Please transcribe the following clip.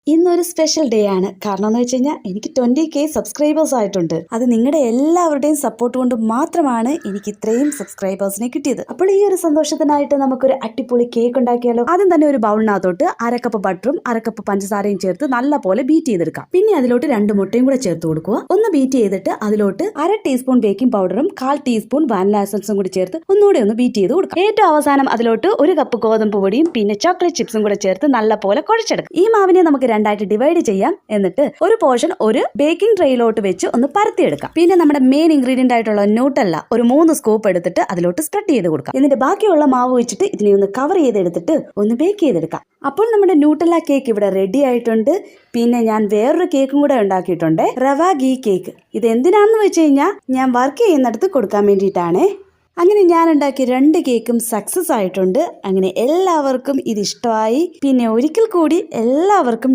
ഇന്നൊരു special day ആണ്. കാരണം എന്ന് വെച്ച് കഴിഞ്ഞാൽ എനിക്ക് 20K സബ്സ്ക്രൈബേഴ്സ് ആയിട്ടുണ്ട്. അത് നിങ്ങളുടെ എല്ലാവരുടെയും സപ്പോർട്ട് കൊണ്ട് മാത്രമാണ് എനിക്ക് ഇത്രയും സബ്സ്ക്രൈബേഴ്സിനെ കിട്ടിയത്. അപ്പോൾ ഈ ഒരു സന്തോഷത്തിനായിട്ട് നമുക്കൊരു അടിപൊളി കേക്ക് ഉണ്ടാക്കിയാലോ. ആദ്യം തന്നെ ഒരു ബൗളിനകത്തോട്ട് 1/2 കപ്പ് ബട്ടറും 1/2 കപ്പ് പഞ്ചസാരയും ചേർത്ത് നല്ല പോലെ ബീറ്റ് ചെയ്തെടുക്കാം. പിന്നെ അതിലോട്ട് 2 മുട്ടയും കൂടെ ചേർത്ത് കൊടുക്കുക. ഒന്ന് ബീറ്റ് ചെയ്തിട്ട് അതിലോട്ട് 1/2 ടീസ്പൂൺ ബേക്കിംഗ് പൗഡറും 1/4 ടീസ്പൂൺ വാനില എസൻസും കൂടി ചേർത്ത് ഒന്നുകൂടെ ഒന്ന് ബീറ്റ് ചെയ്ത് കൊടുക്കാം. ഏറ്റവും അവസാനം അതിലോട്ട് 1 കപ്പ് ഗോതമ്പ് പൊടിയും പിന്നെ ചോക്ലേറ്റ് ചിപ്സും കൂടെ ചേർത്ത് നല്ല പോലെ കുഴച്ചെടുക്കാം. ഈ മാവിനെ നമുക്ക് രണ്ടായിട്ട് ഡിവൈഡ് ചെയ്യാം. എന്നിട്ട് ഒരു പോർഷൻ ഒരു ബേക്കിംഗ് ട്രേയിലോട്ട് വെച്ച് ഒന്ന് പരത്തിയെടുക്കാം. പിന്നെ നമ്മുടെ മെയിൻ ഇൻഗ്രീഡിയന്റ് ആയിട്ടുള്ള ന്യൂട്ടല്ല ഒരു 3 സ്കൂപ്പ് എടുത്തിട്ട് അതിലോട്ട് സ്പ്രെഡ് ചെയ്ത് കൊടുക്കാം. എന്നിട്ട് ബാക്കിയുള്ള മാവ് വെച്ചിട്ട് ഇതിനെ ഒന്ന് കവർ ചെയ്തെടുത്തിട്ട് ഒന്ന് ബേക്ക് ചെയ്തെടുക്കാം. അപ്പോൾ നമ്മുടെ ന്യൂട്ടല്ല കേക്ക് ഇവിടെ റെഡി ആയിട്ടുണ്ട്. പിന്നെ ഞാൻ വേറൊരു കേക്കും കൂടെ ഉണ്ടാക്കിയിട്ടുണ്ട്, റവ ഗീ കേക്ക്. ഇത് എന്തിനാന്ന് വെച്ച് കഴിഞ്ഞാൽ ഞാൻ വർക്ക് ചെയ്യുന്നിടത്ത് കൊടുക്കാൻ വേണ്ടിയിട്ടാണ്. അങ്ങനെ ഞാൻ ഉണ്ടാക്കിയ 2 കേക്കും സക്സസ് ആയിട്ടുണ്ട്. അങ്ങനെ എല്ലാവർക്കും ഇത് ഇഷ്ടമായി. പിന്നെ ഒരിക്കൽ കൂടി എല്ലാവർക്കും